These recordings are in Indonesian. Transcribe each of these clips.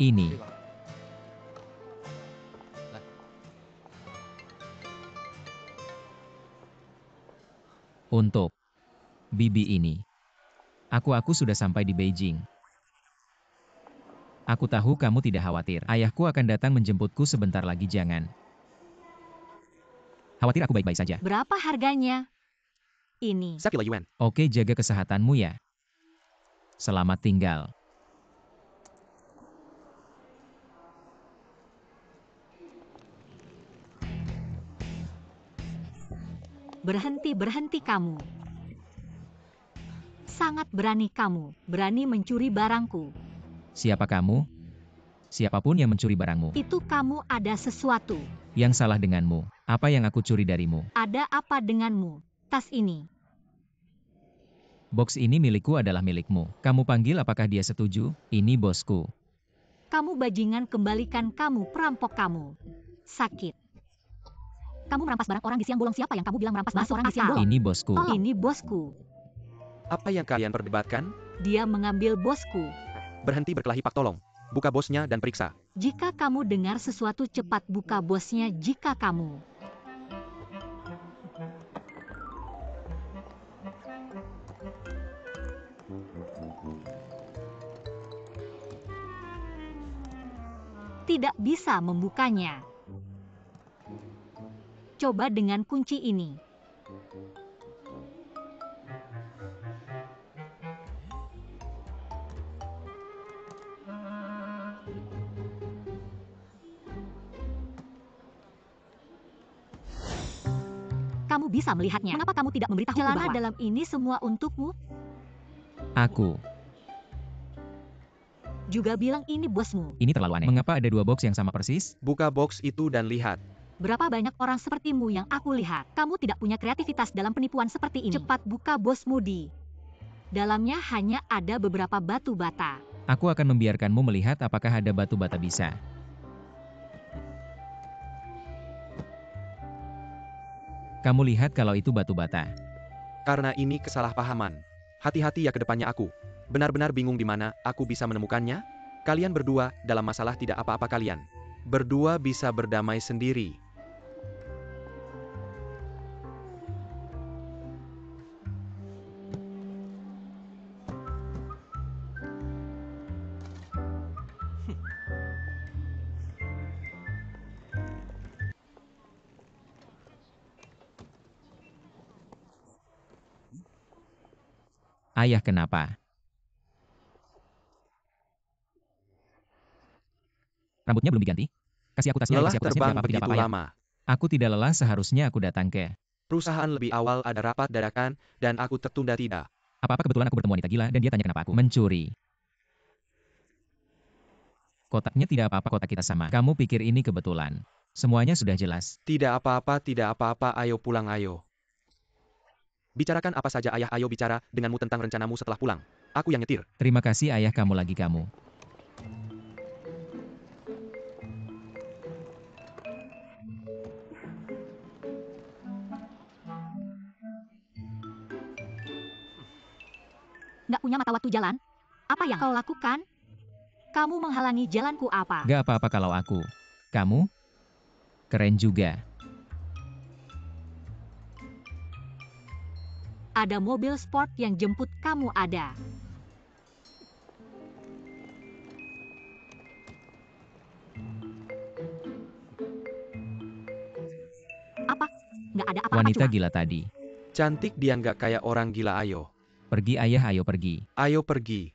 Ini. Untuk Bibi ini. Aku sudah sampai di Beijing. Aku tahu kamu tidak khawatir. Ayahku akan datang menjemputku sebentar lagi, jangan khawatir, aku baik-baik saja. Berapa harganya? Ini. 10 yuan. Oke, jaga kesehatanmu ya. Selamat tinggal. Berhenti kamu. Sangat berani kamu. Berani mencuri barangku. Siapa kamu? Siapapun yang mencuri barangmu. Itu kamu ada sesuatu. Yang salah denganmu. Apa yang aku curi darimu? Ada apa denganmu? Tas ini. Box ini milikku adalah milikmu. Kamu panggil apakah dia setuju? Ini bosku. Kamu bajingan, kembalikan kamu perampok kamu. Sakit. Kamu merampas barang orang di siang bolong. Siapa yang kamu bilang merampas barang orang di siang bolong? Ini bosku. Ini bosku. Apa yang kalian perdebatkan? Dia mengambil bosku. Berhenti berkelahi, Pak, tolong. Buka bosnya dan periksa. Jika kamu dengar sesuatu, cepat buka bosnya. Jika kamu tidak bisa membukanya, coba dengan kunci ini. Kamu bisa melihatnya. Mengapa kamu tidak memberitahu Celana bahwa dalam ini semua untukmu? Aku. Juga bilang ini bosmu. Ini terlalu aneh. Mengapa ada 2 box yang sama persis? Buka box itu dan lihat. Berapa banyak orang sepertimu yang aku lihat. Kamu tidak punya kreativitas dalam penipuan seperti ini. Cepat buka bosmu di dalamnya hanya ada beberapa batu bata. Aku akan membiarkanmu melihat apakah ada batu bata bisa. Kamu lihat kalau itu batu bata. Karena ini kesalahpahaman. Hati-hati ya, ke depannya aku benar-benar bingung di mana aku bisa menemukannya. Kalian berdua dalam masalah, tidak apa-apa, kalian berdua bisa berdamai sendiri. Ayah, kenapa? Rambutnya belum diganti? Kasih aku tasnya. Lelah Kasih aku tasnya. terbang Tidak begitu apa-apa, ayah. lama. Aku tidak lelah, seharusnya aku datang ke Perusahaan lebih awal, ada rapat dadakan, dan aku tertunda. Tidak apa-apa, kebetulan aku bertemu wanita gila dan dia tanya kenapa aku mencuri. Kotaknya tidak apa-apa, kotak kita sama. Kamu pikir ini kebetulan? Semuanya sudah jelas. Tidak apa-apa, tidak apa-apa, ayo pulang, ayo. Bicarakan apa saja, ayah, ayo bicara denganmu tentang rencanamu setelah pulang. Aku yang nyetir. Terima kasih ayah, kamu lagi kamu. Nggak punya mata waktu jalan? Apa yang kau lakukan? Kamu menghalangi jalanku apa? Gak apa-apa kalau aku. Kamu? Keren juga. Ada mobil sport yang jemput kamu ada. Apa? Nggak ada apa-apa. Wanita Cuma gila tadi. Cantik dia, nggak kayak orang gila, ayo. Pergi ayah, ayo pergi. Ayo pergi.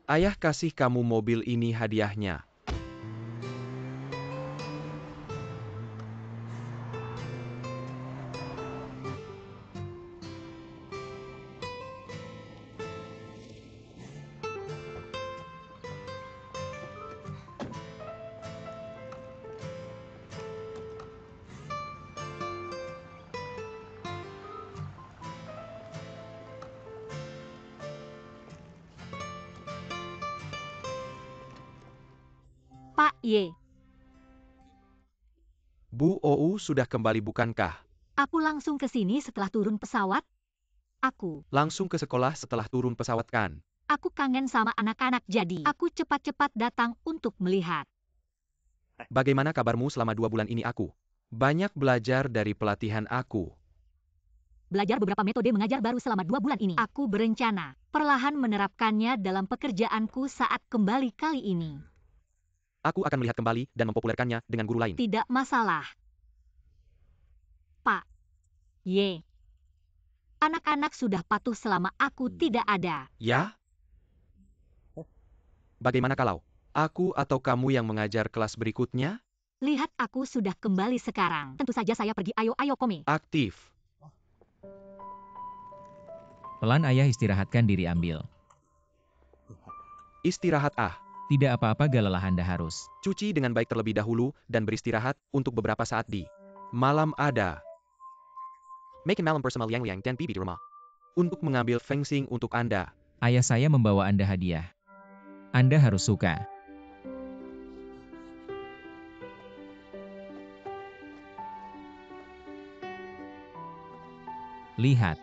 Ayah kasih kamu mobil ini hadiahnya. Pak Ye, Bu Ou sudah kembali bukankah? aku langsung ke sini setelah turun pesawat. Aku Langsung ke sekolah setelah turun pesawat kan? Aku kangen sama anak-anak jadi aku cepat-cepat datang untuk melihat. Bagaimana kabarmu selama 2 bulan ini aku? Banyak belajar dari pelatihan aku. Belajar beberapa metode mengajar baru selama 2 bulan ini. Aku berencana perlahan menerapkannya dalam pekerjaanku saat kembali kali ini. Aku akan melihat kembali dan mempopulerkannya dengan guru lain. Tidak masalah, Pak Ye. Anak-anak sudah patuh selama aku tidak ada. Ya? Bagaimana kalau aku atau kamu yang mengajar kelas berikutnya? Lihat aku sudah kembali sekarang. Tentu saja saya pergi ayo Kome. Aktif. Pelan ayah istirahatkan diri ambil. Istirahat Tidak apa-apa galalah Anda harus. Cuci dengan baik terlebih dahulu dan beristirahat untuk beberapa saat di malam ada. Make malam personal yang liang dan bibi di rumah. Untuk mengambil fengsing untuk Anda. Ayah saya membawa Anda hadiah. Anda harus suka. Lihat.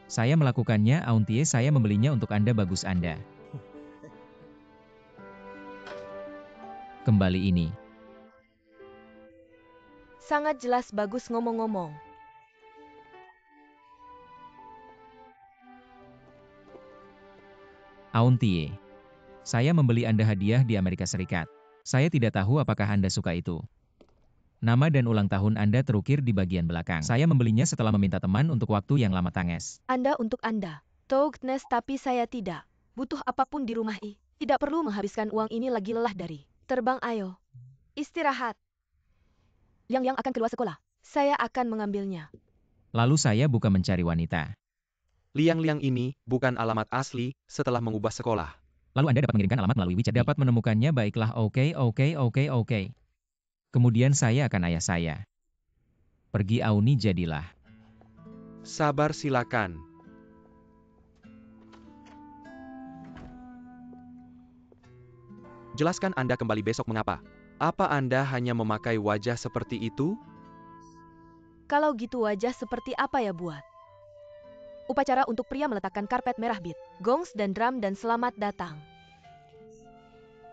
Saya melakukannya, Auntie, saya membelinya untuk Anda, bagus Anda. Kembali ini. Sangat jelas bagus ngomong-ngomong. Auntie. Saya membeli Anda hadiah di Amerika Serikat. Saya tidak tahu apakah Anda suka itu. Nama dan ulang tahun Anda terukir di bagian belakang. Saya membelinya setelah meminta teman untuk waktu yang lama tanges. Anda untuk Anda. Toughness tapi saya tidak. Butuh apapun di rumah ini. Tidak perlu menghabiskan uang ini lagi lelah dari. Terbang ayo. Istirahat. Yang akan keluar sekolah. Saya akan mengambilnya. Lalu saya buka mencari wanita. Liang-liang ini bukan alamat asli setelah mengubah sekolah. Lalu Anda dapat mengirimkan alamat melalui WeChat. Dapat menemukannya, baiklah, oke. Kemudian saya akan ayah saya. Pergi Auni jadilah. Sabar silakan. Jelaskan Anda kembali besok mengapa. Apa Anda hanya memakai wajah seperti itu? Kalau gitu wajah seperti apa ya buat? Upacara untuk pria meletakkan karpet merah beat, gongs dan drum dan selamat datang.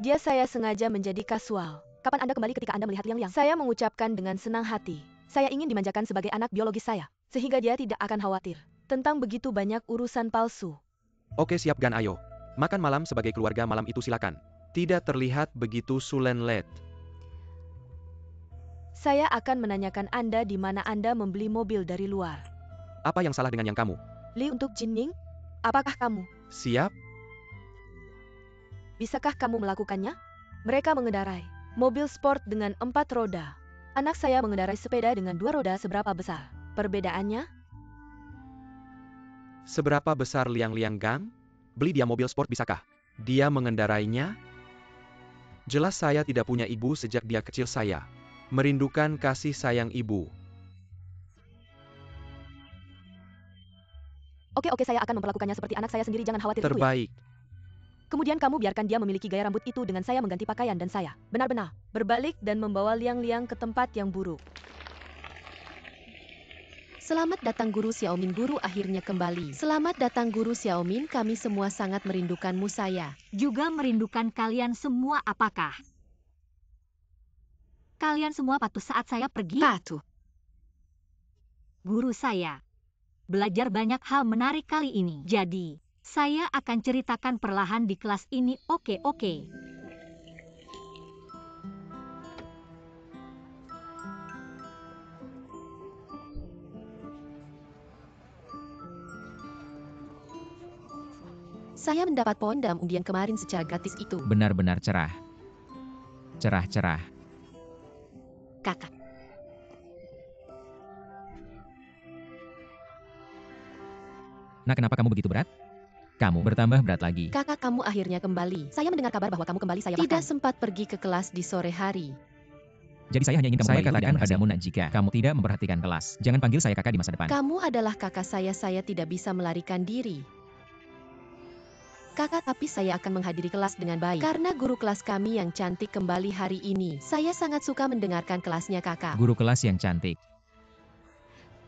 Dia saya sengaja menjadi kasual. Kapan Anda kembali ketika Anda melihat Liang-Liang? Saya mengucapkan dengan senang hati. Saya ingin dimanjakan sebagai anak biologis saya, sehingga dia tidak akan khawatir tentang begitu banyak urusan palsu. Oke, siap Gan, ayo. Makan malam sebagai keluarga malam itu silakan. Tidak terlihat begitu sulenlet. Saya akan menanyakan Anda di mana Anda membeli mobil dari luar. Apa yang salah dengan yang kamu? Li untuk Jinning? Apakah kamu? Siap? Bisakah kamu melakukannya? Mereka mengendarai mobil sport dengan 4 roda. Anak saya mengendarai sepeda dengan 2 roda. Seberapa besar perbedaannya? Seberapa besar Liang-Liang Gang? Beli dia mobil sport bisakah? Dia mengendarainya? Jelas saya tidak punya ibu sejak dia kecil, saya merindukan kasih sayang ibu. Oke, saya akan memperlakukannya seperti anak saya sendiri, jangan khawatir itu ya. Terbaik. Kemudian kamu biarkan dia memiliki gaya rambut itu dengan saya mengganti pakaian dan saya benar-benar berbalik dan membawa Liang-Liang ke tempat yang buruk. Selamat datang Guru Xiaomin, guru akhirnya kembali. Selamat datang Guru Xiaomin, kami semua sangat merindukanmu saya. Juga merindukan kalian semua. Apakah kalian semua patuh saat saya pergi? Patuh. Guru saya belajar banyak hal menarik kali ini. Jadi, saya akan ceritakan perlahan di kelas ini. Oke. Saya mendapat poin dalam undian kemarin secara gratis itu. Benar-benar cerah. Cerah. Kakak. Nah, kenapa kamu begitu berat? Kamu bertambah berat lagi. Kakak, kamu akhirnya kembali. Saya mendengar kabar bahwa kamu kembali. Saya tidak sempat pergi ke kelas di sore hari. Jadi saya hanya ingin kamu kembali. Saya katakan padamu, Nak, jika kamu tidak memperhatikan kelas, jangan panggil saya kakak di masa depan. Kamu adalah kakak saya tidak bisa melarikan diri. Kakak, tapi saya akan menghadiri kelas dengan baik. Karena guru kelas kami yang cantik kembali hari ini. Saya sangat suka mendengarkan kelasnya kakak. Guru kelas yang cantik.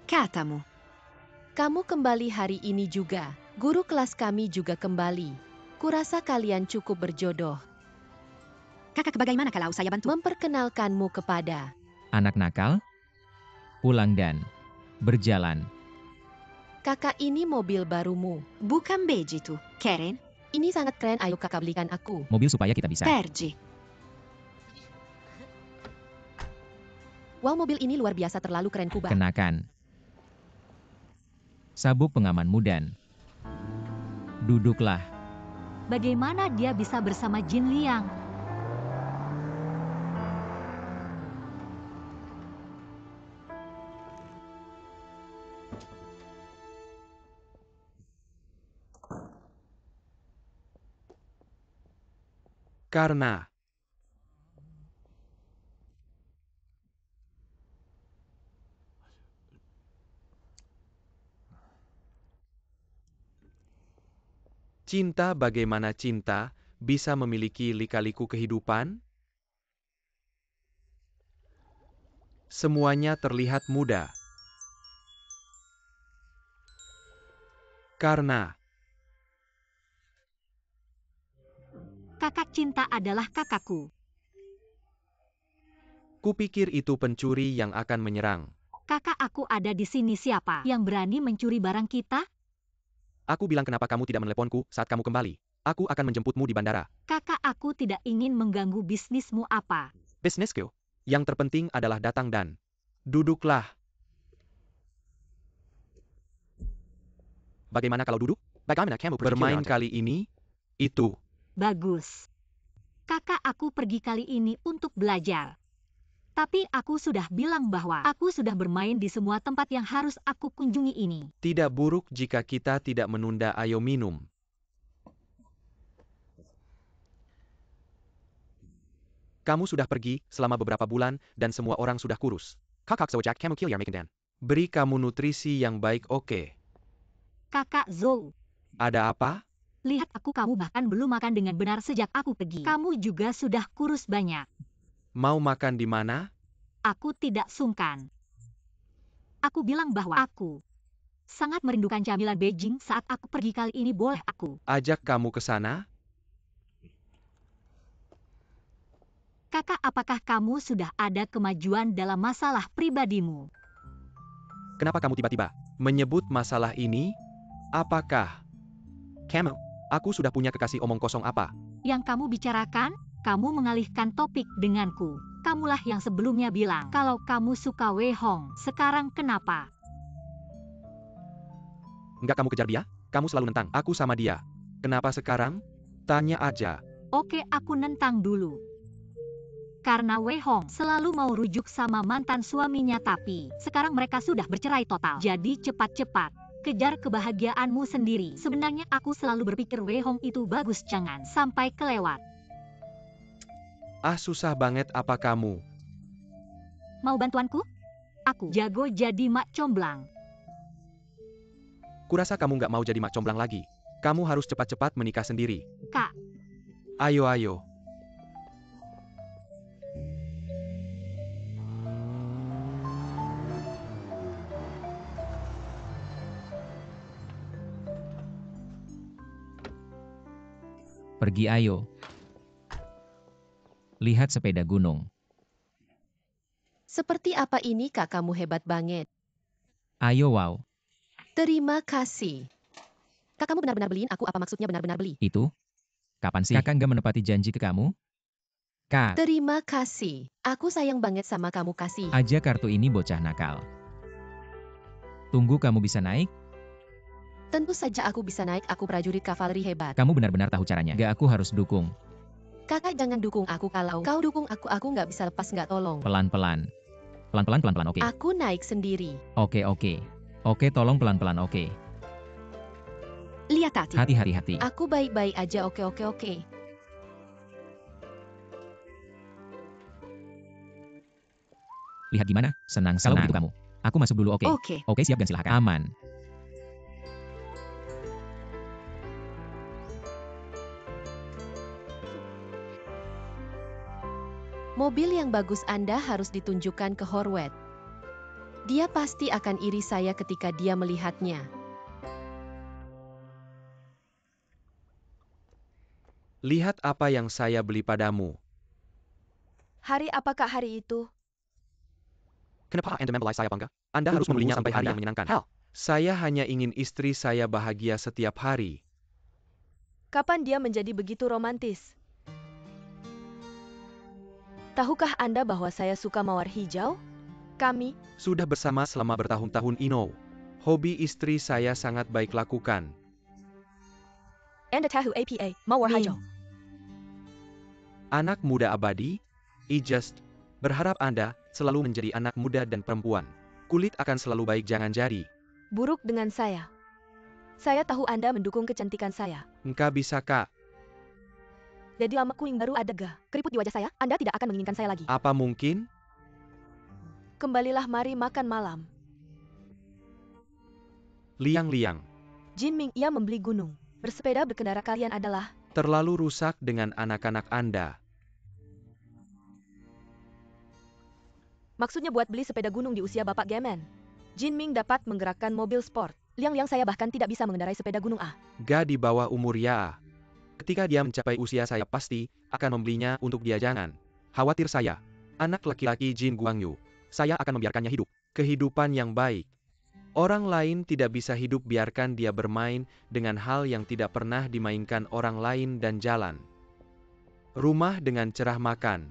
Katamu. Kamu kembali hari ini juga. Guru kelas kami juga kembali. Kurasa kalian cukup berjodoh. Kakak, bagaimana kalau saya bantu? Memperkenalkanmu kepada Anak nakal? Pulang dan berjalan. kakak, ini mobil barumu. Bukan begitu, Karen. Ini sangat keren, ayo kakak belikan aku. Mobil supaya kita bisa. Pergi. Wow, mobil ini luar biasa, terlalu keren, Kuba. Kenakan sabuk pengamanmu dan duduklah. Bagaimana dia bisa bersama Jin Liang? Karena cinta, bagaimana cinta bisa memiliki lika-liku kehidupan? Semuanya terlihat mudah. Karena Kakak cinta adalah kakakku. kupikir itu pencuri yang akan menyerang. Kakak, aku ada di sini, siapa yang berani mencuri barang kita? Aku bilang kenapa kamu tidak meneleponku saat kamu kembali. Aku akan menjemputmu di bandara. Kakak, aku tidak ingin mengganggu bisnismu apa. Bisnisku. Yang terpenting adalah datang dan duduklah. Bagaimana kalau duduk? Bermain kali ini, itu. Bagus. Kakak, aku pergi kali ini untuk belajar. Tapi aku sudah bilang bahwa aku sudah bermain di semua tempat yang harus aku kunjungi ini. Tidak buruk jika kita tidak menunda, ayo minum. Kamu sudah pergi selama beberapa bulan dan semua orang sudah kurus. Beri kamu nutrisi yang baik, oke. Kakak Zhou, Ada apa? lihat aku, kamu bahkan belum makan dengan benar sejak aku pergi. Kamu juga sudah kurus banyak. Mau makan di mana? Aku tidak sungkan. Aku bilang bahwa aku sangat merindukan camilan Beijing saat aku pergi kali ini, boleh aku Ajak kamu ke sana? Kakak, apakah kamu sudah ada kemajuan dalam masalah pribadimu? Kenapa kamu tiba-tiba menyebut masalah ini? Apakah aku sudah punya kekasih omong kosong apa? Yang kamu bicarakan, kamu mengalihkan topik denganku. Kamulah yang sebelumnya bilang kalau kamu suka Wei Hong. Sekarang kenapa? Enggak, kamu kejar dia? Kamu selalu nentang aku sama dia. Kenapa sekarang? Tanya aja. Oke, aku nentang dulu. Karena Wei Hong selalu mau rujuk sama mantan suaminya, tapi sekarang mereka sudah bercerai total. Jadi cepat-cepat kejar kebahagiaanmu sendiri. Sebenarnya aku selalu berpikir Wei Hong itu bagus, jangan sampai kelewat. Ah, susah banget, apa kamu? Mau bantuanku? Aku jago jadi mak comblang. Kurasa kamu nggak mau jadi mak comblang lagi. Kamu harus cepat-cepat menikah sendiri. Kak, Ayo, ayo. Pergi ayo. Lihat sepeda gunung. Seperti apa ini, Kak? Kamu hebat banget. Ayo wow. Terima kasih. Kak, kamu benar-benar beliin aku, apa maksudnya benar-benar beli? Itu? Kapan sih kakak nggak menepati janji ke kamu? Kak, Terima kasih. Aku sayang banget sama kamu, kasih. aja kartu ini bocah nakal. Tunggu kamu bisa naik, Tentu saja aku bisa naik, aku prajurit kavaleri hebat. kamu benar-benar tahu caranya. Gak, aku harus dukung. Kakak jangan dukung aku, kalau kau dukung aku nggak bisa lepas, nggak, tolong. Pelan-pelan. Pelan-pelan, pelan-pelan, oke. Aku naik sendiri. Oke, oke. Oke, tolong pelan-pelan, oke. lihat hati. Hati-hati. Aku baik-baik aja, oke. Lihat gimana? Senang. Kalau begitu kamu. Aku masuk dulu, oke. Oke. Oke, siap dan silahkan. Aman. Mobil yang bagus Anda harus ditunjukkan ke Horwat. Dia pasti akan iri saya ketika dia melihatnya. Lihat apa yang saya beli padamu. Hari apakah hari itu? Kenapa Anda membelai saya, Bangga? Anda harus membelinya sampai hari yang menyenangkan. Hal, saya hanya ingin istri saya bahagia setiap hari. Kapan dia menjadi begitu romantis? Tahukah Anda bahwa saya suka mawar hijau? Kami, Sudah bersama selama bertahun-tahun Ino. Hobi istri saya sangat baik lakukan. Anda tahu apa, mawar hijau. Anak muda abadi, just berharap Anda selalu menjadi anak muda dan perempuan. Kulit akan selalu baik, jangan jadi. Buruk dengan saya. Saya tahu Anda mendukung kecantikan saya. Engkau bisa, Kak. Jadi lama kuing baru ada gak? Keriput di wajah saya, Anda tidak akan menginginkan saya lagi. Apa mungkin? Kembalilah, mari makan malam. Liang-liang. Jin Ming, ia membeli gunung. Bersepeda berkendara kalian adalah... Terlalu rusak dengan anak-anak Anda. Maksudnya buat beli sepeda gunung di usia Bapak Gemen. Jin Ming dapat menggerakkan mobil sport. Liang-liang saya bahkan tidak bisa mengendarai sepeda gunung ah. Ga di bawah umur ya. Ketika dia mencapai usia saya pasti akan membelinya untuk dia, jangan khawatir saya. Anak laki-laki Jin Guangyu. Saya akan membiarkannya hidup kehidupan yang baik. Orang lain tidak bisa hidup, biarkan dia bermain dengan hal yang tidak pernah dimainkan orang lain dan jalan. Rumah dengan cerah, makan.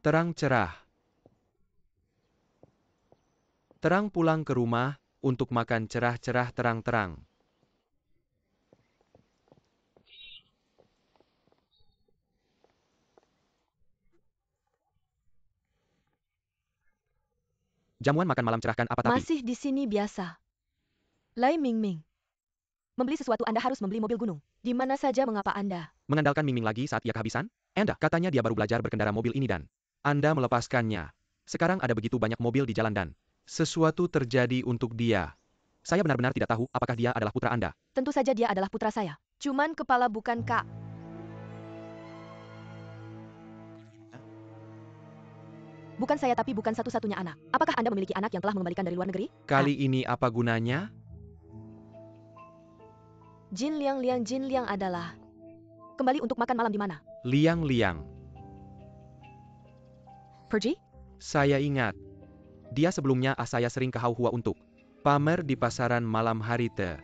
Terang cerah. Terang pulang ke rumah untuk makan cerah-cerah terang-terang. Jamuan makan malam cerahkan apa tapi? Masih di sini biasa. Lai Ming Ming. Membeli sesuatu Anda harus membeli mobil gunung. Di mana saja, mengapa Anda? Mengandalkan Ming Ming lagi saat ia kehabisan? Anda, katanya dia baru belajar berkendara mobil ini dan Anda melepaskannya. Sekarang ada begitu banyak mobil di jalan dan sesuatu terjadi untuk dia. Saya benar-benar tidak tahu apakah dia adalah putra Anda. Tentu saja dia adalah putra saya. Cuman kepala bukan Kak. Bukan saya, tapi bukan satu-satunya anak. Apakah Anda memiliki anak yang telah mengembalikan dari luar negeri? Kali ini apa gunanya? Jin Liang adalah... Kembali untuk makan malam di mana? Liang-liang. Pergi? Saya ingat. Dia sebelumnya saya sering ke Hauhua untuk pamer di pasaran malam hari te.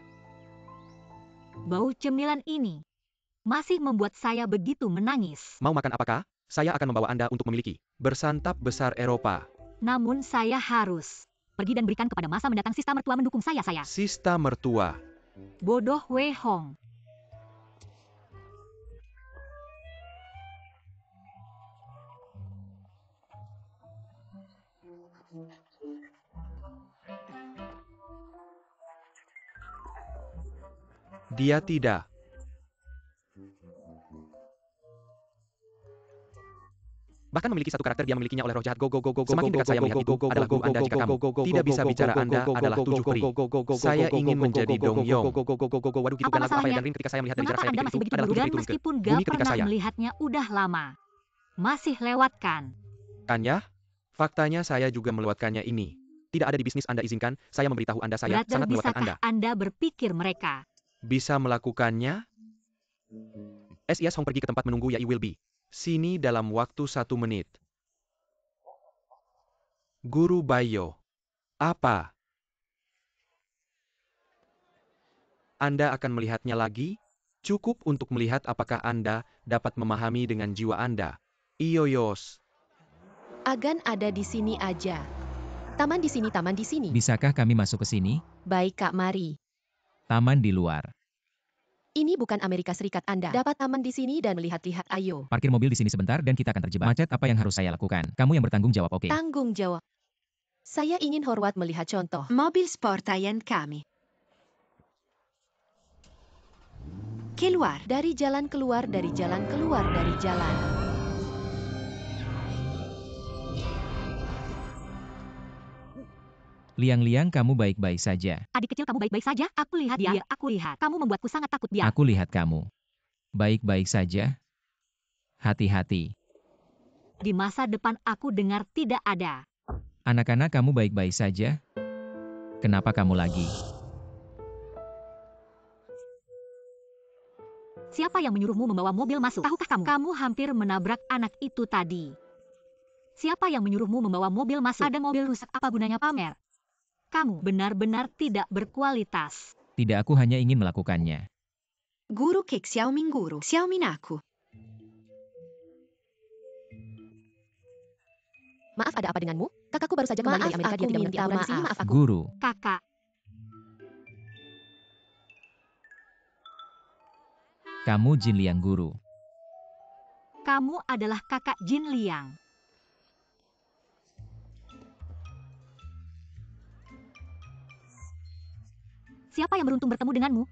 Bau cemilan ini masih membuat saya begitu menangis. Mau makan apakah? Saya akan membawa Anda untuk memiliki bersantap besar Eropa. Namun saya harus pergi dan berikan kepada masa mendatang sista mertua mendukung saya. Sista mertua. Bodoh Wei Hong. Dia tidak. Bahkan memiliki satu karakter, dia memilikinya oleh roh jahat. Semakin dekat saya melihat itu adalah guru Anda jika kamu tidak bisa bicara. Anda adalah 7 peri. Saya ingin menjadi Dong Yong. Waduh, gitu Apa kan lagu apa ya, masalahnya? dan ring ketika saya melihat dari jarak Mengapa saya Anda pikir masih itu begitu adalah 7 bergan peri turun ke meskipun bumi gak ketika pernah saya. melihatnya udah lama? Masih lewatkan. Kan ya? Faktanya saya juga melewatkannya ini. Tidak ada di bisnis Anda, izinkan saya memberitahu Anda, saya Brother, sangat melewatkan Anda. bisakah Anda berpikir mereka Bisa melakukannya? SIS Hong pergi ke tempat menunggu, ya I will be sini dalam waktu 1 menit. Guru Bayo. Apa? Anda akan melihatnya lagi? Cukup untuk melihat apakah Anda dapat memahami dengan jiwa Anda. Iyoyos. Agan ada di sini aja. Taman di sini, taman di sini. Bisakah kami masuk ke sini? Baik Kak, mari. Taman di luar. Ini bukan Amerika Serikat Anda. Dapat taman di sini dan melihat-lihat, ayo. Parkir mobil di sini sebentar dan kita akan terjebak. Macet, apa yang harus saya lakukan? Kamu yang bertanggung jawab, oke? Tanggung jawab. Saya ingin hormat melihat contoh. Mobil sportayan kami. Keluar. Dari jalan keluar, dari jalan keluar, dari jalan. Liang-liang, kamu baik-baik saja. adik kecil kamu baik-baik saja? Aku lihat dia, aku lihat. Kamu membuatku sangat takut dia. Aku lihat kamu. Baik-baik saja. Hati-hati. Di masa depan aku dengar tidak ada. Anak-anak, kamu baik-baik saja? Kenapa kamu lagi? Siapa yang menyuruhmu membawa mobil masuk? Tahukah kamu? Kamu hampir menabrak anak itu tadi. Siapa yang menyuruhmu membawa mobil masuk? Ada mobil rusak, apa gunanya pamer? Kamu benar-benar tidak berkualitas. Tidak, aku hanya ingin melakukannya. Guru kek Xiaomin guru. Xiaomin aku. Maaf, ada apa denganmu? Kakakku baru saja kembali dari Amerika, dia tidak mengerti aturan di sini. Maaf aku. Guru, Kakak, kamu Jin Liang guru. kamu adalah kakak Jin Liang. Siapa yang beruntung bertemu denganmu?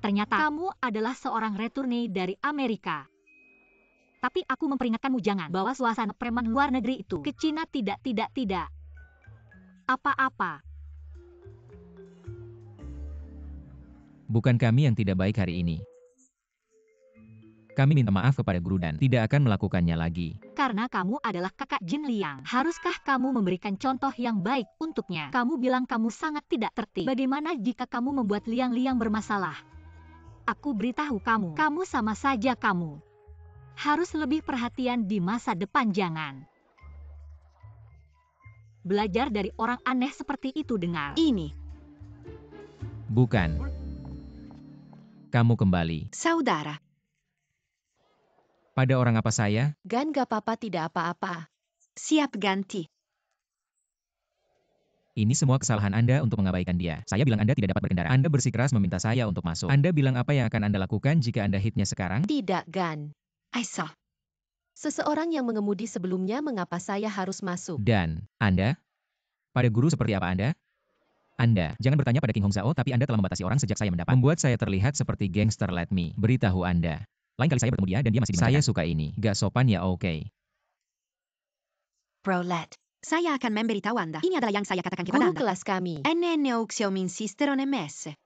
Ternyata kamu adalah seorang retourne dari Amerika. Tapi aku memperingatkanmu, jangan bawa suasana preman luar negeri itu ke Cina. Tidak. Apa-apa. Bukan kami yang tidak baik hari ini. Kami minta maaf kepada guru dan tidak akan melakukannya lagi. Karena kamu adalah kakak Jin Liang. Haruskah kamu memberikan contoh yang baik untuknya? Kamu bilang kamu sangat tidak tertib. Bagaimana jika kamu membuat Liang bermasalah? Aku beritahu kamu, kamu sama saja kamu. Harus lebih perhatian di masa depan, jangan belajar dari orang aneh seperti itu. Dengar. Ini. Bukan. Kamu kembali. Saudara. Pada orang apa saya? Gan, gak apa-apa, tidak apa-apa. Siap ganti. Ini semua kesalahan Anda untuk mengabaikan dia. Saya bilang Anda tidak dapat berkendara. Anda bersikeras meminta saya untuk masuk. Anda bilang apa yang akan Anda lakukan jika Anda hitnya sekarang? Tidak, Gan. Aisyah. Seseorang yang mengemudi sebelumnya, mengapa saya harus masuk? Dan, Anda? Pada guru seperti apa Anda? Anda, jangan bertanya pada King Hongzhao, tapi Anda telah membatasi orang sejak saya mendapat. Membuat saya terlihat seperti gangster. Let me beritahu Anda. Lain kali saya bertemu dia dan dia masih dimanjakan. Saya suka ini. Gak sopan ya, oke. Prolet. Saya akan memberitahu Anda. Ini adalah yang saya katakan kepada Guru Anda. kelas kami. NNO Xiaomin Sisteron MS.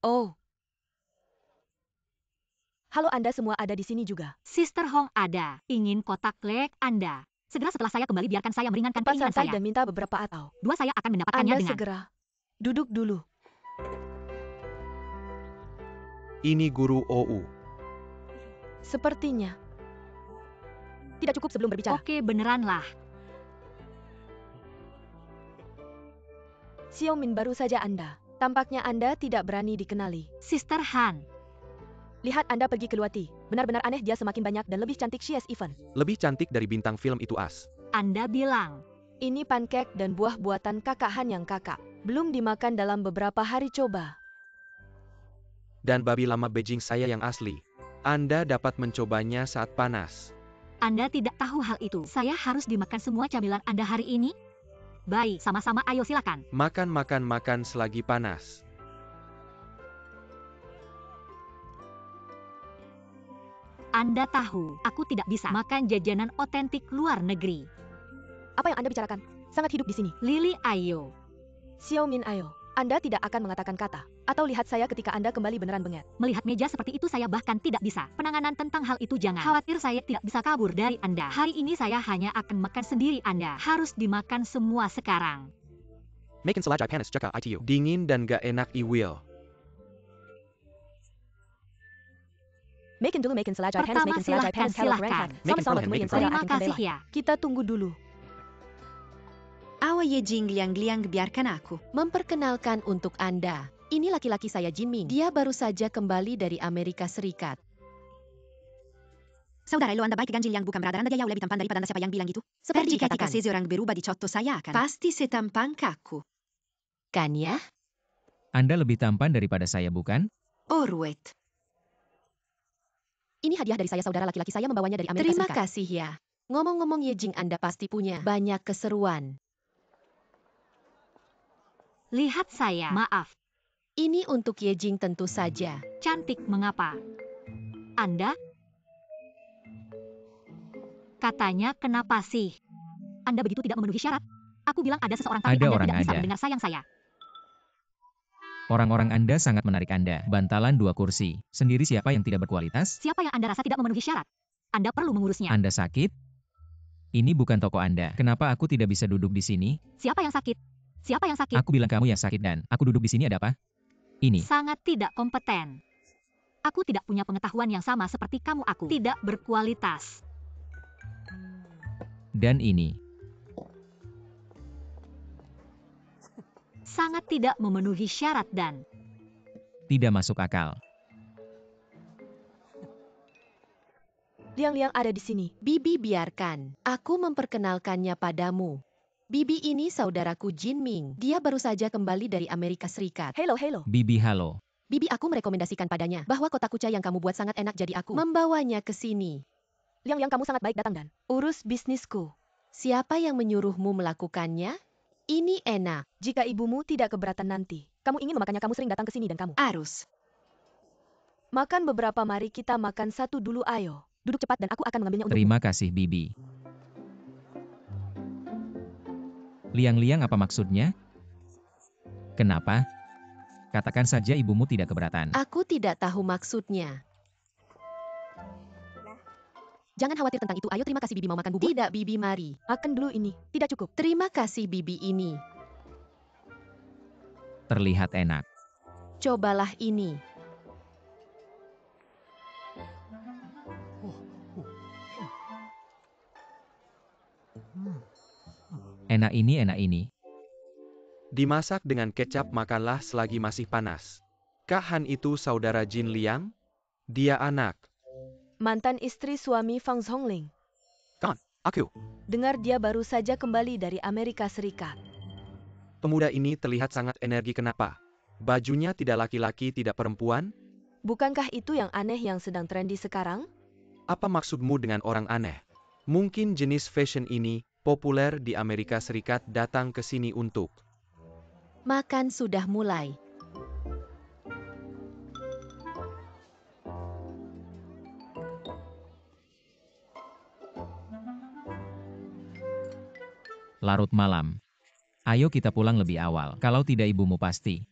Oh. Halo, Anda semua ada di sini juga. Sister Hong ada. Ingin kotak lek Anda. Segera setelah saya kembali, biarkan saya meringankan Tempat keinginan santai saya. dan minta beberapa atau. Dua, saya akan mendapatkannya Anda dengan segera duduk dulu. Ini guru OU. Sepertinya. Tidak cukup sebelum berbicara. Oke, beneran lah. Xiaomin, baru saja Anda. Tampaknya Anda tidak berani dikenali. Sister Han. Lihat Anda pergi ke Luati. Benar-benar aneh, dia semakin banyak dan lebih cantik. She is even. Lebih cantik dari bintang film itu as. Anda bilang. Ini pancake dan buah buatan kakak Han yang kakak. Belum dimakan dalam beberapa hari, coba. Dan babi lama Beijing saya yang asli. Anda dapat mencobanya saat panas. Anda tidak tahu hal itu. Saya harus dimakan semua camilan Anda hari ini? Baik, sama-sama, ayo silakan. Makan selagi panas. Anda tahu, aku tidak bisa makan jajanan otentik luar negeri. Apa yang Anda bicarakan? Sangat hidup di sini. Lily, ayo. Xiaomin, ayo. Anda tidak akan mengatakan kata. Atau lihat saya ketika Anda kembali beneran bengek. Melihat meja seperti itu saya bahkan tidak bisa. Penanganan tentang hal itu jangan khawatir, saya tidak bisa kabur dari Anda. Hari ini saya hanya akan makan sendiri. Anda harus dimakan semua sekarang. Makin selajai panas jaka ITU. Dingin dan gak enak will. Makin dulu, makin selajai panas, Pertama, makin selajai silahkan, panas, kalau silahkan. Sama-sama Makin kemudian fun, saya Terima akan kasih kembali. ya. Kita tunggu dulu. Awa ye jing liang biarkan aku. Memperkenalkan untuk Anda. Ini laki-laki saya, Jinming. Dia baru saja kembali dari Amerika Serikat. Saudara, lo Anda baik ganjil yang bukan berada. Anda jauh lebih tampan daripada Anda. Siapa yang bilang gitu? Seperti Ketika dikatakan. seseorang berubah di contoh saya akan. Pasti setampan kaku. Kan ya? Anda lebih tampan daripada saya, bukan? Orwet. Ini hadiah dari saya, saudara laki-laki saya membawanya dari Amerika Terima Serikat. Terima kasih ya. Ngomong-ngomong, Yejing, Anda pasti punya banyak keseruan. Lihat saya. Maaf, Ini untuk Yejing tentu saja. cantik mengapa? Anda? Katanya kenapa sih? Anda begitu tidak memenuhi syarat? Aku bilang ada seseorang tapi Ada Anda orang tidak bisa ada. mendengar sayang saya. Orang-orang Anda sangat menarik Anda. Bantalan 2 kursi. Sendiri siapa yang tidak berkualitas? Siapa yang Anda rasa tidak memenuhi syarat? Anda perlu mengurusnya. Anda sakit? Ini bukan toko Anda. Kenapa aku tidak bisa duduk di sini? Siapa yang sakit? Siapa yang sakit? Aku bilang kamu yang sakit dan aku duduk di sini ada apa? Ini. Sangat tidak kompeten. Aku tidak punya pengetahuan yang sama seperti kamu. Aku tidak berkualitas. Dan ini, Sangat tidak memenuhi syarat dan tidak masuk akal. Liang-Liang ada di sini. Bibi, biarkan aku memperkenalkannya padamu. Bibi ini saudaraku Jin Ming. Dia baru saja kembali dari Amerika Serikat. Halo, halo. Bibi halo. Bibi, aku merekomendasikan padanya bahwa kotak kuca yang kamu buat sangat enak, jadi aku membawanya ke sini. Liang-Liang, kamu sangat baik datang dan urus bisnisku. Siapa yang menyuruhmu melakukannya? Ini enak. Jika ibumu tidak keberatan nanti, kamu ingin memakannya, kamu sering datang ke sini dan kamu Arus. makan beberapa. Mari kita makan satu dulu, ayo. Duduk cepat dan aku akan mengambilnya untukmu. Terima kasih Bibi. Liang-liang apa maksudnya? Kenapa? Katakan saja ibumu tidak keberatan. Aku tidak tahu maksudnya. Jangan khawatir tentang itu. Ayo, terima kasih. Bibi mau makan bubur? Tidak, Bibi, mari. Makan dulu ini, tidak cukup. Terima kasih, Bibi ini. Terlihat enak. Cobalah ini. Enak ini, enak ini. Dimasak dengan kecap, makanlah selagi masih panas. Kak Han itu saudara Jin Liang? Dia anak. Mantan istri suami Fang Zhongling. Aku. Dengar dia baru saja kembali dari Amerika Serikat. Pemuda ini terlihat sangat energi. Kenapa? Bajunya tidak laki-laki, tidak perempuan? Bukankah itu yang aneh yang sedang trendy sekarang? Apa maksudmu dengan orang aneh? Mungkin jenis fashion ini populer di Amerika Serikat, datang ke sini untuk Makan sudah mulai. Larut malam. Ayo kita pulang lebih awal. Kalau tidak ibumu pasti.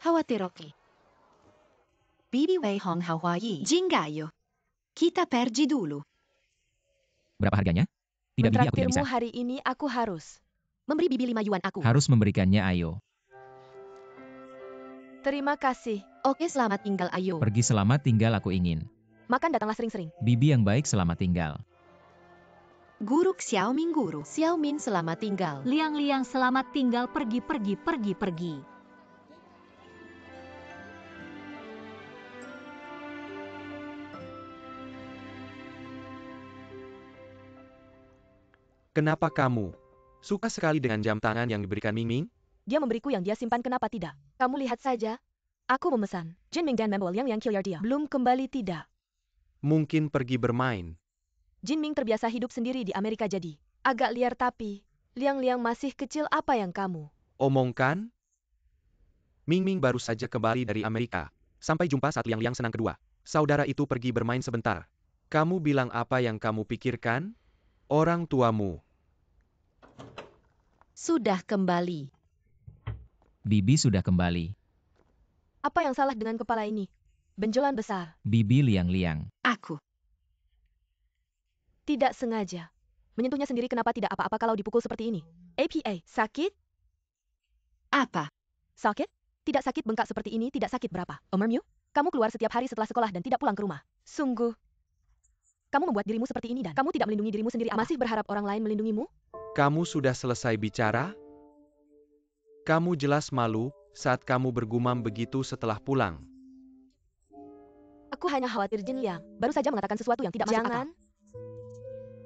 Khawatir, oke. Bibi Wei Hong Hawaii. Jingayo. Kita pergi dulu. Berapa harganya? Tidak Bibi, aku tidak Mentraktirmu bisa. hari ini aku harus. Memberi Bibi 5 yuan aku. Harus memberikannya, ayo. Terima kasih. Oke, selamat tinggal, ayo. Pergi selamat tinggal aku ingin. Makan datanglah sering-sering. Bibi yang baik selamat tinggal. Guru Xiaoming Guru. Xiaomin, selamat tinggal. Liang-liang selamat tinggal. Pergi. Kenapa kamu suka sekali dengan jam tangan yang diberikan Ming Ming? Dia memberiku yang dia simpan, kenapa tidak? Kamu lihat saja. Aku memesan. Jin Ming dan Membo Liang yang kill dia. Belum kembali tidak? Mungkin pergi bermain. Jin Ming terbiasa hidup sendiri di Amerika jadi agak liar, tapi Liang-Liang masih kecil. Apa yang kamu Omongkan? Ming Ming baru saja kembali dari Amerika. Sampai jumpa saat Liang-Liang senang kedua. Saudara itu pergi bermain sebentar. Kamu bilang apa yang kamu pikirkan? Orang tuamu. Sudah kembali. Bibi sudah kembali. Apa yang salah dengan kepala ini? Benjolan besar. Bibi liang-liang. Aku. Tidak sengaja. Menyentuhnya sendiri, kenapa tidak apa-apa kalau dipukul seperti ini? APA, sakit? Apa? Sakit? Tidak sakit, bengkak seperti ini tidak sakit. Berapa? Omermu? Kamu keluar setiap hari setelah sekolah dan tidak pulang ke rumah. Sungguh. Kamu membuat dirimu seperti ini dan kamu tidak melindungi dirimu sendiri. Masih berharap orang lain melindungimu? Kamu sudah selesai bicara? Kamu jelas malu saat kamu bergumam begitu setelah pulang. Aku hanya khawatir Jin Liang baru saja mengatakan sesuatu yang tidak masuk akal. Jangan.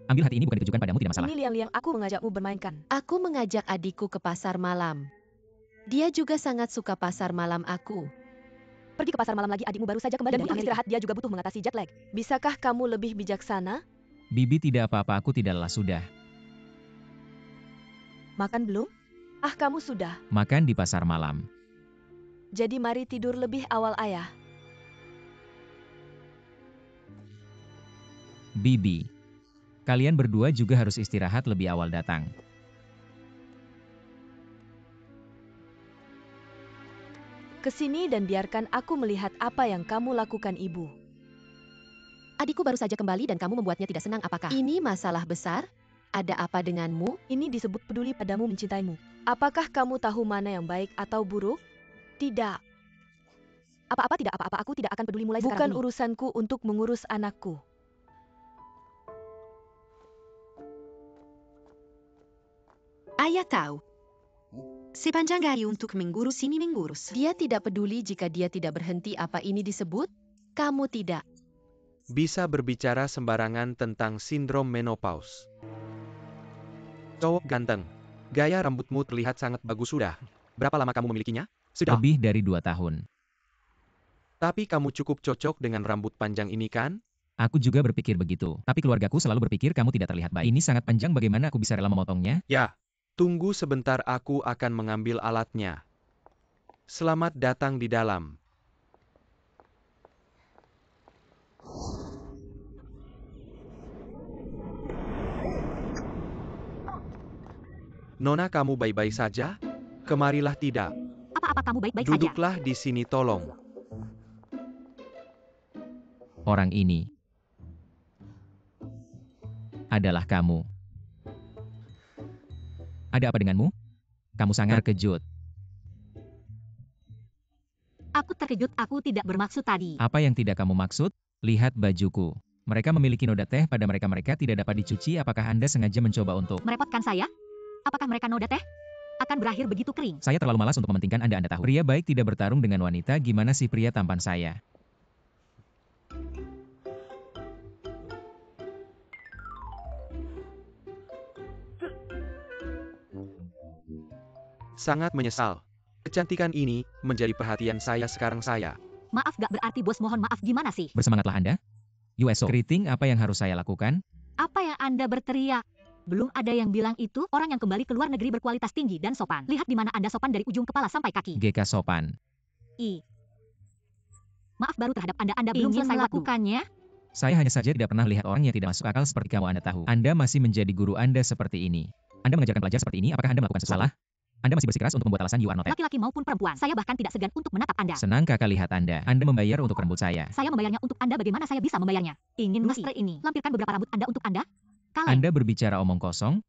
Ambil hati ini bukan ditujukan padamu, tidak masalah. Ini Liang-Liang, aku mengajakmu bermainkan. Aku mengajak adikku ke pasar malam. Dia juga sangat suka pasar malam aku. Pergi ke pasar malam lagi, adikmu baru saja kembali dari istirahat, dia juga butuh mengatasi jet lag. Bisakah kamu lebih bijaksana? Bibi tidak apa-apa, aku tidak lelah sudah. Makan belum? Ah, kamu sudah. Makan di pasar malam. Jadi mari tidur lebih awal, ayah. Bibi. Kalian berdua juga harus istirahat lebih awal datang. Kesini dan biarkan aku melihat apa yang kamu lakukan, ibu. Adikku baru saja kembali dan kamu membuatnya tidak senang, apakah ini masalah besar? Ada apa denganmu? Ini disebut peduli padamu, mencintaimu. Apakah kamu tahu mana yang baik atau buruk? Tidak. Apa-apa tidak apa-apa, aku tidak akan peduli mulai sekarang. Bukan urusanku untuk mengurus anakku. Ayah tahu. Sepanjang hari untuk mengurus ini mengurus. Dia tidak peduli jika dia tidak berhenti. Apa ini disebut? Kamu tidak. Bisa berbicara sembarangan tentang sindrom menopause. Cowok ganteng. Gaya rambutmu terlihat sangat bagus sudah. Berapa lama kamu memilikinya? Sudah. Lebih dari 2 tahun. Tapi kamu cukup cocok dengan rambut panjang ini kan? Aku juga berpikir begitu. Tapi keluargaku selalu berpikir kamu tidak terlihat baik. Ini sangat panjang, bagaimana aku bisa rela memotongnya? Ya. Tunggu sebentar, aku akan mengambil alatnya. Selamat datang di dalam. Nona, kamu baik-baik saja? Kemarilah tidak. Apa-apa kamu baik-baik saja? Duduklah di sini tolong. Orang ini adalah kamu. Ada apa denganmu? Kamu sangat terkejut. Aku terkejut, aku tidak bermaksud tadi. Apa yang tidak kamu maksud? Lihat bajuku. Mereka memiliki noda teh pada mereka. Mereka tidak dapat dicuci. Apakah Anda sengaja mencoba untuk Merepotkan saya? Apakah mereka noda teh akan berakhir begitu kering? Saya terlalu malas untuk mementingkan Anda tahu. Pria baik tidak bertarung dengan wanita. Gimana sih pria tampan saya? Sangat menyesal. Kecantikan ini menjadi perhatian saya sekarang saya. Maaf gak berarti bos, mohon maaf, gimana sih? Bersemangatlah Anda. USO. Keriting, apa yang harus saya lakukan? Apa yang Anda berteriak? Belum ada yang bilang itu orang yang kembali ke luar negeri berkualitas tinggi dan sopan. Lihat di mana Anda sopan dari ujung kepala sampai kaki. GK sopan. Maaf baru terhadap Anda belum selesai melakukannya? Saya hanya saja tidak pernah lihat orang yang tidak masuk akal seperti kamu. Anda tahu. Anda masih menjadi guru Anda seperti ini. Anda mengajarkan pelajar seperti ini. Apakah Anda melakukan sesuatu salah? Anda masih bersikeras untuk membuat alasan you are not. Laki-laki maupun perempuan, saya bahkan tidak segan untuk menatap Anda. Senang kakak lihat Anda. Anda membayar untuk rambut saya. Saya membayarnya untuk Anda, bagaimana saya bisa membayarnya? Ingin lustre ini. Lampirkan beberapa rambut Anda untuk Anda. Kaleng. Anda berbicara omong kosong?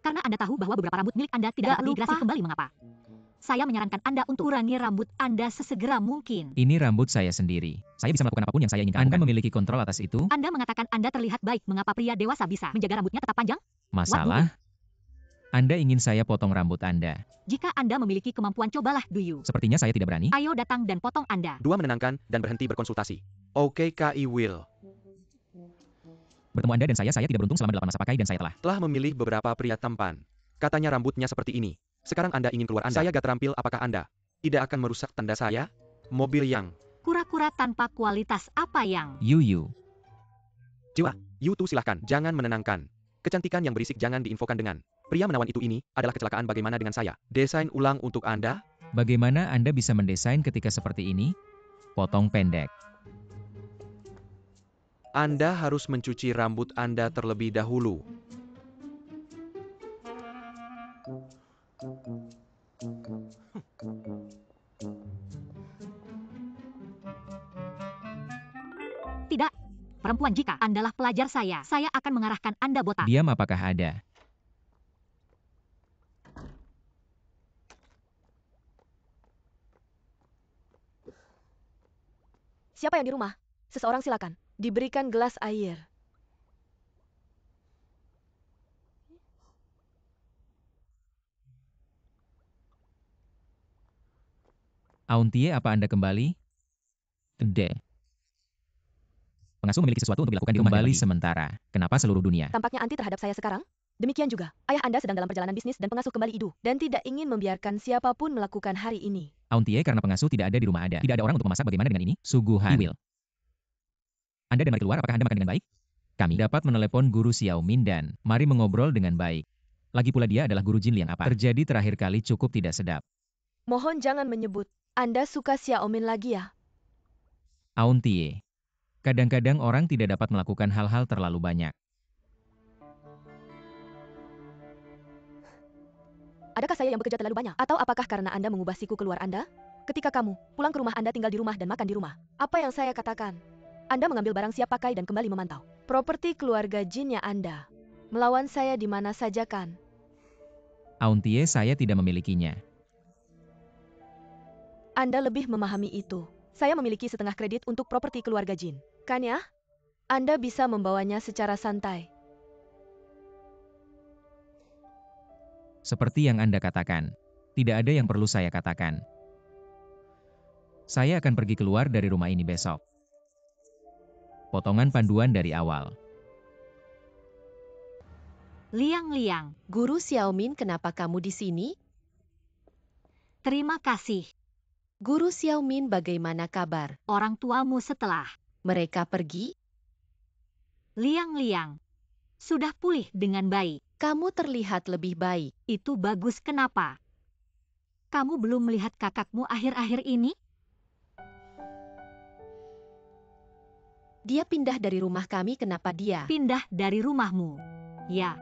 Karena Anda tahu bahwa beberapa rambut milik Anda tidak dapat dihidrasi kembali. Mengapa? Saya menyarankan Anda untuk kurangi rambut Anda sesegera mungkin. Ini rambut saya sendiri. Saya bisa melakukan apapun yang saya inginkan. Anda memiliki kontrol atas itu? Anda mengatakan Anda terlihat baik. Mengapa pria dewasa bisa menjaga rambutnya tetap panjang? Masalah? Anda ingin saya potong rambut Anda? Jika Anda memiliki kemampuan, cobalah, Duyu. Sepertinya saya tidak berani. Ayo datang dan potong Anda. Dua, menenangkan dan berhenti berkonsultasi. Oke, Ki Will. Bertemu Anda dan saya tidak beruntung selama 8 masa pakai dan saya telah Memilih beberapa pria tampan. Katanya rambutnya seperti ini. Sekarang Anda ingin keluar Anda. Saya gak terampil, apakah Anda tidak akan merusak tanda saya? Mobil yang kura-kura tanpa kualitas apa yang? Yuyu. Jiwa, YouTube silahkan, jangan menenangkan. Kecantikan yang berisik jangan diinfokan dengan pria menawan itu. Ini adalah kecelakaan. Bagaimana dengan saya? Desain ulang untuk Anda? Bagaimana Anda bisa mendesain ketika seperti ini? Potong pendek. Anda harus mencuci rambut Anda terlebih dahulu. Tidak. Perempuan, jika Andalah pelajar saya akan mengarahkan Anda botak. Diam, apakah ada? Siapa yang di rumah? Seseorang silakan. Diberikan gelas air. Auntie, apa Anda kembali? Tidak. Pengasuh memiliki sesuatu untuk dilakukan di rumah kembali sementara. Kenapa seluruh dunia? Tampaknya anti terhadap saya sekarang. Demikian juga, ayah Anda sedang dalam perjalanan bisnis dan pengasuh kembali idu. Dan tidak ingin membiarkan siapapun melakukan hari ini. Auntie, karena pengasuh tidak ada di rumah Ada. Tidak ada orang untuk memasak, bagaimana dengan ini? Suguhan. Will. Anda dan mari keluar, apakah Anda makan dengan baik? Kami dapat menelepon guru Xiao Min dan mari mengobrol dengan baik. Lagi pula dia adalah guru Jin Liang. Apa terjadi terakhir kali cukup tidak sedap. Mohon jangan menyebut. Anda suka Xiao Min lagi ya? Auntie. Kadang-kadang orang tidak dapat melakukan hal-hal terlalu banyak. Adakah saya yang bekerja terlalu banyak? Atau apakah karena Anda mengubah siku keluar Anda? Ketika kamu pulang ke rumah, Anda tinggal di rumah dan makan di rumah. Apa yang saya katakan? Anda mengambil barang siap pakai dan kembali memantau properti keluarga Jinnya Anda. Melawan saya di mana saja kan? Auntie, saya tidak memilikinya. Anda lebih memahami itu. Saya memiliki setengah kredit untuk properti keluarga Jin. Kan ya? Anda bisa membawanya secara santai. Seperti yang Anda katakan, tidak ada yang perlu saya katakan. Saya akan pergi keluar dari rumah ini besok. Potongan panduan dari awal. Liang-liang, Guru Xiaomin, kenapa kamu di sini? terima kasih. Guru Xiaomin, bagaimana kabar? Orang tuamu setelah Mereka pergi? Liang-liang sudah pulih dengan baik. Kamu terlihat lebih baik. Itu bagus. Kenapa? Kamu belum melihat kakakmu akhir-akhir ini? Dia pindah dari rumah kami, kenapa dia? Pindah dari rumahmu. Ya.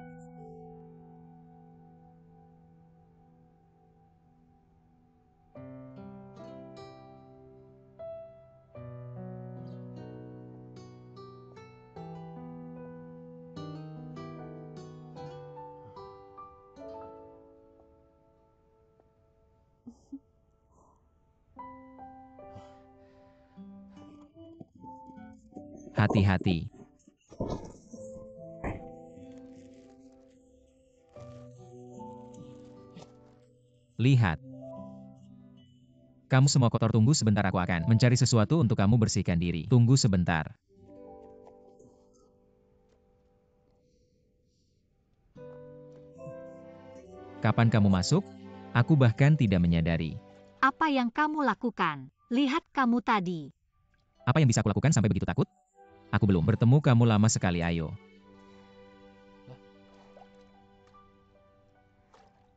Hati-hati. Lihat. Kamu semua kotor, tunggu sebentar, aku akan mencari sesuatu untuk kamu bersihkan diri. Tunggu sebentar. Kapan kamu masuk? Aku bahkan tidak menyadari. Apa yang kamu lakukan? Lihat kamu tadi. Apa yang bisa aku lakukan sampai begitu takut? Aku belum bertemu kamu lama sekali, ayo.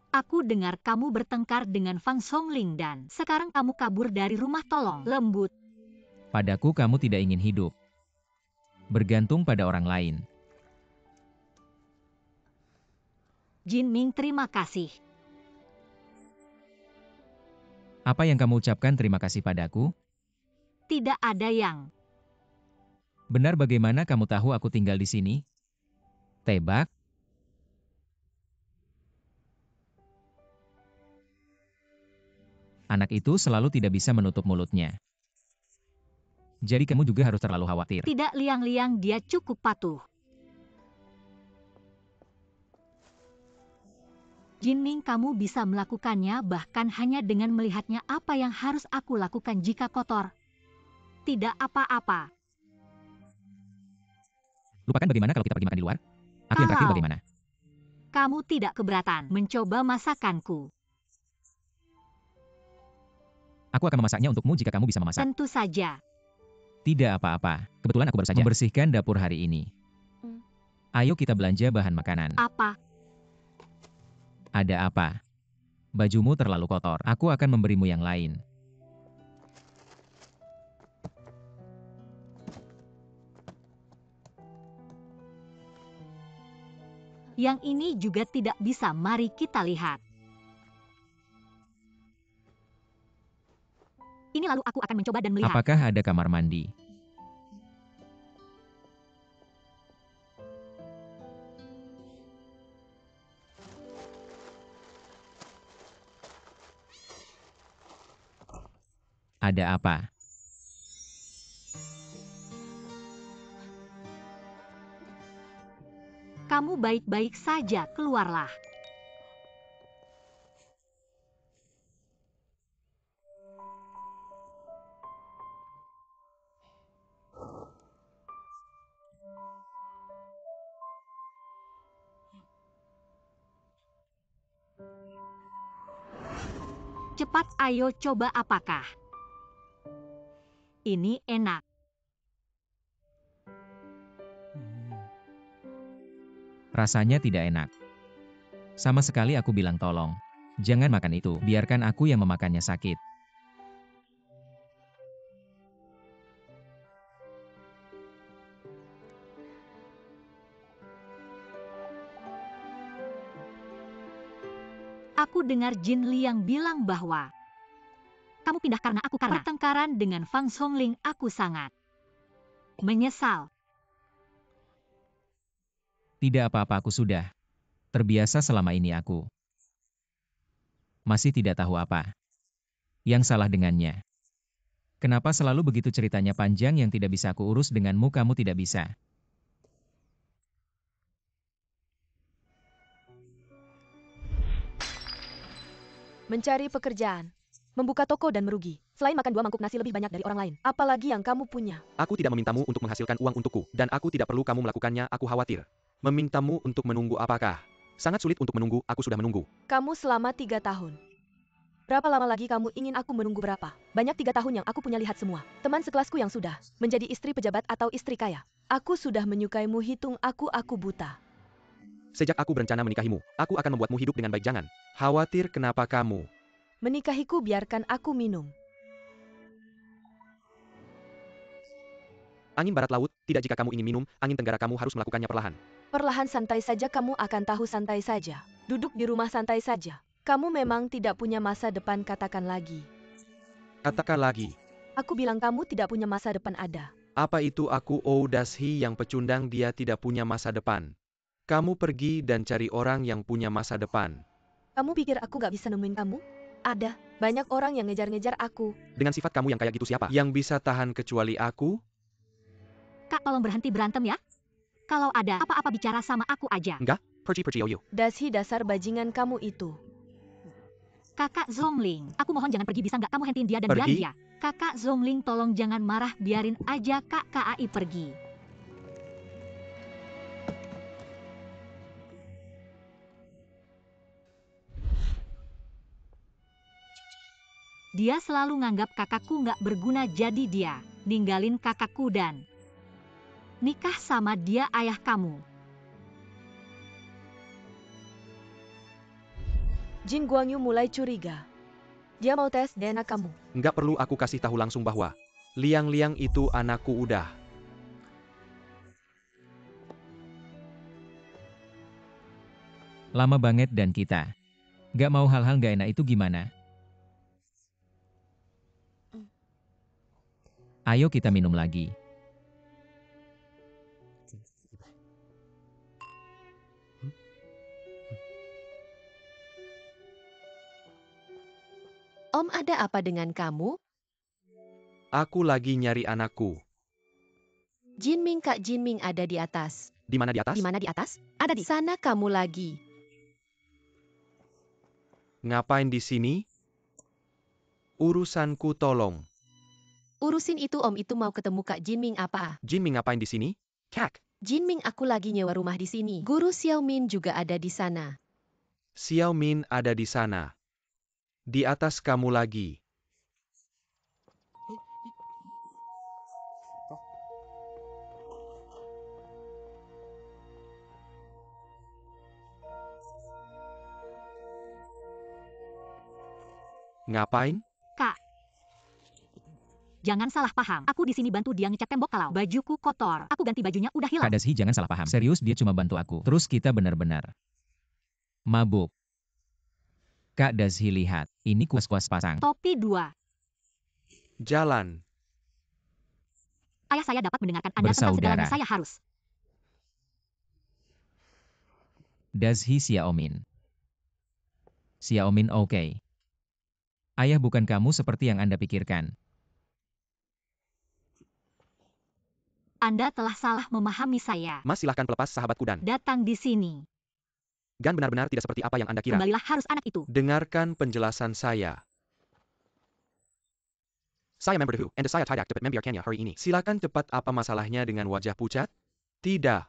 Aku dengar kamu bertengkar dengan Fang Songling dan sekarang kamu kabur dari rumah. Tolong, lembut. Padaku kamu tidak ingin hidup. Bergantung pada orang lain. Jin Ming, terima kasih. Apa yang kamu ucapkan terima kasih padaku? Tidak ada yang. Benar, bagaimana kamu tahu aku tinggal di sini? Tebak? Anak itu selalu tidak bisa menutup mulutnya. Jadi kamu juga harus terlalu khawatir. Tidak, Liang-liang, dia cukup patuh. Jin Ming, kamu bisa melakukannya bahkan hanya dengan melihatnya. Apa yang harus aku lakukan jika kotor? Tidak apa-apa. Lupakan bagaimana kalau kita pergi makan di luar? Aku yang terakhir, Kalau bagaimana? kamu tidak keberatan mencoba masakanku, Aku akan memasaknya untukmu jika kamu bisa memasak. tentu saja. Tidak apa-apa. Kebetulan aku baru saja membersihkan dapur hari ini. Ayo kita belanja bahan makanan. Apa? Ada apa? Bajumu terlalu kotor. Aku akan memberimu yang lain. Yang ini juga tidak bisa. Mari kita lihat. Ini lalu aku akan mencoba dan melihat. Apakah ada kamar mandi? Ada apa? Kamu baik-baik saja, keluarlah. Cepat, ayo coba. Apakah ini enak? Rasanya tidak enak. Sama sekali, aku bilang tolong. Jangan makan itu, biarkan aku yang memakannya. Sakit. Aku dengar Jin Liang bilang bahwa kamu pindah karena aku. Karena pertengkaran dengan Fang Songling, aku sangat menyesal. Tidak apa-apa, aku sudah terbiasa selama ini. Aku masih tidak tahu apa yang salah dengannya. Kenapa selalu begitu ceritanya panjang yang tidak bisa aku urus denganmu kamu tidak bisa? Mencari pekerjaan, membuka toko dan merugi. Selain makan 2 mangkuk nasi lebih banyak dari orang lain, apalagi yang kamu punya? Aku tidak memintamu untuk menghasilkan uang untukku, dan aku tidak perlu kamu melakukannya, aku khawatir. Memintamu untuk menunggu apakah? Sangat sulit untuk menunggu, aku sudah menunggu. Kamu selama 3 tahun. Berapa lama lagi kamu ingin aku menunggu berapa? Banyak 3 tahun yang aku punya lihat semua. Teman sekelasku yang sudah menjadi istri pejabat atau istri kaya. Aku sudah menyukaimu hitung aku buta. Sejak aku berencana menikahimu, aku akan membuatmu hidup dengan baik jangan. Khawatir kenapa kamu? Menikahiku biarkan aku minum. Angin barat laut, tidak jika kamu ingin minum, angin tenggara kamu harus melakukannya perlahan. Perlahan santai saja kamu akan tahu santai saja. Duduk di rumah santai saja. Kamu memang tidak punya masa depan katakan lagi. Katakan lagi. Aku bilang kamu tidak punya masa depan ada. Apa itu aku Dashi yang pecundang dia tidak punya masa depan? Kamu pergi dan cari orang yang punya masa depan. Kamu pikir aku gak bisa nemuin kamu? Ada. Banyak orang yang ngejar-ngejar aku. Dengan sifat kamu yang kayak gitu siapa? Yang bisa tahan kecuali aku? Kak, tolong berhenti berantem ya. Kalau ada apa-apa bicara sama aku aja. Enggak, perci oyo. Dashi dasar bajingan kamu itu. Kakak Zongling, aku mohon jangan pergi, bisa nggak kamu hentiin dia dan Pergi? biarin dia. Kakak Zongling tolong jangan marah, biarin aja Kak KAI pergi. Dia selalu nganggap kakakku nggak berguna jadi dia ninggalin kakakku dan nikah sama dia ayah kamu. Jin Guangyu mulai curiga. Dia mau tes DNA kamu. Enggak perlu aku kasih tahu langsung bahwa Liang-Liang itu anakku udah. Lama banget dan kita gak mau hal-hal gak enak itu gimana? Ayo kita minum lagi. Om, ada apa dengan kamu? Aku lagi nyari anakku. Jinming, Kak Jinming ada di atas. Di mana di atas? Di mana di atas? Ada di sana kamu lagi. Ngapain di sini? Urusanku tolong. Urusin itu Om, itu mau ketemu Kak Jinming apa? Jinming ngapain di sini? Kak. Jinming, aku lagi nyewa rumah di sini. Guru Xiaomin juga ada di sana. Xiaomin ada di sana. Di atas kamu lagi. Ngapain? Kak, jangan salah paham. Aku di sini bantu dia ngecat tembok kalau bajuku kotor. Aku ganti bajunya udah hilang. Kak Dashi jangan salah paham. Serius dia cuma bantu aku. Terus kita benar-benar mabuk. Kak Dashi lihat, ini kuas-kuas pasang. Topi 2. Jalan. Ayah saya dapat mendengarkan Anda tentang Bersaudara. segalanya, saya harus. Dashi Xiaomin. Xiaomin oke. Ayah bukan kamu seperti yang Anda pikirkan. Anda telah salah memahami saya. Mas silahkan pelepas sahabatku dan. Datang di sini. Gan benar-benar tidak seperti apa yang Anda kira. Kembalilah, harus anak itu. Dengarkan penjelasan saya. Saya member The Who, and saya tidak dapat membiarkannya hari ini. Silakan cepat, apa masalahnya dengan wajah pucat? Tidak.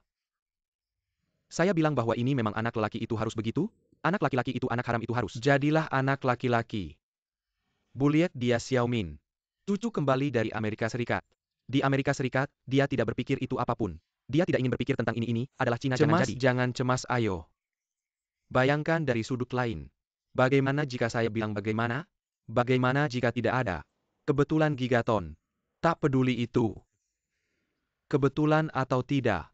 Saya bilang bahwa ini memang anak lelaki itu harus begitu? Anak laki-laki itu anak haram itu harus. Jadilah anak laki-laki. Buliet dia Xiaomin. Cucu kembali dari Amerika Serikat. Di Amerika Serikat, dia tidak berpikir itu apapun. Dia tidak ingin berpikir tentang ini adalah Cina jangan jadi. Jangan cemas ayo. Bayangkan dari sudut lain. Bagaimana jika saya bilang bagaimana? Bagaimana jika tidak ada? Kebetulan gigaton. Tak peduli itu. Kebetulan atau tidak.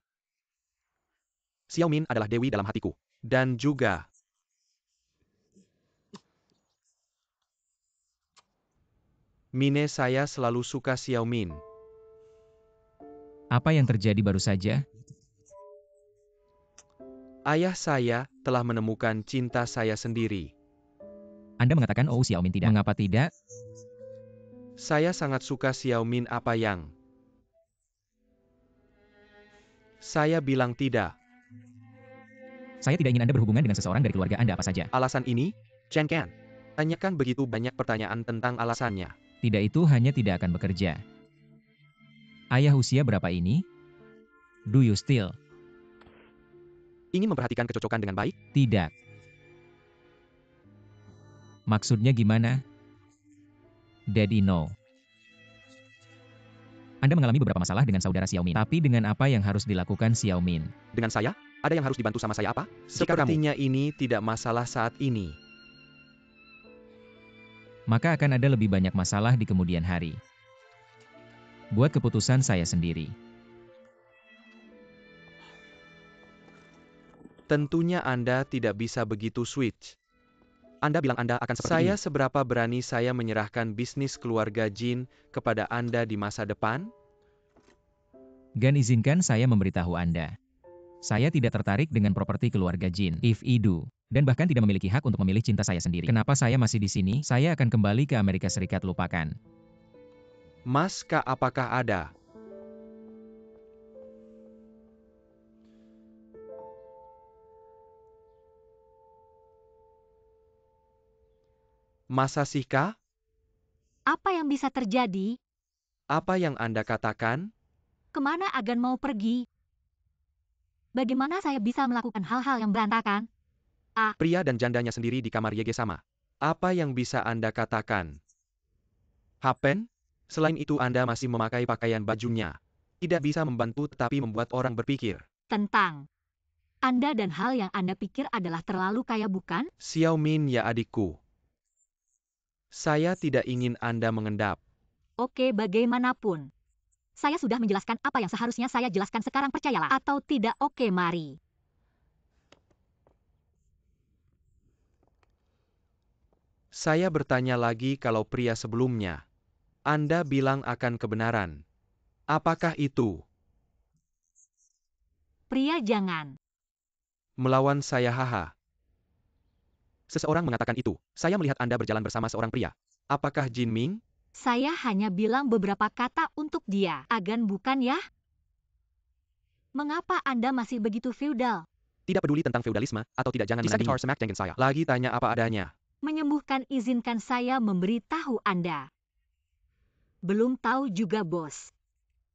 Xiaomin adalah dewi dalam hatiku. Dan juga. Mine saya selalu suka Xiaomin. Apa yang terjadi baru saja? Ayah saya telah menemukan cinta saya sendiri. Anda mengatakan oh Xiaomin tidak. Mengapa tidak? Saya sangat suka Xiaomin apa yang... Saya bilang tidak. Saya tidak ingin Anda berhubungan dengan seseorang dari keluarga Anda apa saja. Alasan ini, Chen Can. Tanyakan begitu banyak pertanyaan tentang alasannya. Tidak, itu hanya tidak akan bekerja. Ayah usia berapa ini? Do you still? Ingin memperhatikan kecocokan dengan baik? Tidak. Maksudnya gimana? Daddy no. Anda mengalami beberapa masalah dengan saudara Xiaomin. Tapi dengan apa yang harus dilakukan Xiaomin? Dengan saya? Ada yang harus dibantu sama saya apa? Sepertinya ini tidak masalah saat ini. Maka akan ada lebih banyak masalah di kemudian hari. Buat keputusan saya sendiri. Tentunya Anda tidak bisa begitu switch. Anda bilang Anda akan seperti ini. Seberapa berani saya menyerahkan bisnis keluarga Jin kepada Anda di masa depan? Gan, izinkan saya memberitahu Anda. Saya tidak tertarik dengan properti keluarga Jin. If I do. Dan bahkan tidak memiliki hak untuk memilih cinta saya sendiri. Kenapa saya masih di sini? Saya akan kembali ke Amerika Serikat, lupakan. Mas K, apakah ada? Masa sih Kak? Apa yang bisa terjadi? Apa yang Anda katakan? Kemana Agan mau pergi? Bagaimana saya bisa melakukan hal-hal yang berantakan? Pria dan jandanya sendiri di kamar YG sama. Apa yang bisa Anda katakan? Happen? Selain itu Anda masih memakai pakaian bajunya. Tidak bisa membantu tetapi membuat orang berpikir. Tentang Anda dan hal yang Anda pikir adalah terlalu kaya, bukan? Xiaomin ya adikku. Saya tidak ingin Anda mengendap. Oke, bagaimanapun. Saya sudah menjelaskan apa yang seharusnya saya jelaskan sekarang, percayalah. Atau tidak, oke, mari. Saya bertanya lagi, kalau pria sebelumnya Anda bilang akan kebenaran. Apakah itu? Pria jangan Melawan saya, haha. Seseorang mengatakan itu. Saya melihat Anda berjalan bersama seorang pria. Apakah Jin Ming? Saya hanya bilang beberapa kata untuk dia. Agan, bukan ya? Mengapa Anda masih begitu feudal? Tidak peduli tentang feudalisme atau tidak, jangan menandingi. Semak dengan saya. Lagi tanya apa adanya. Menyembuhkan, izinkan saya memberitahu Anda. Belum tahu juga, bos.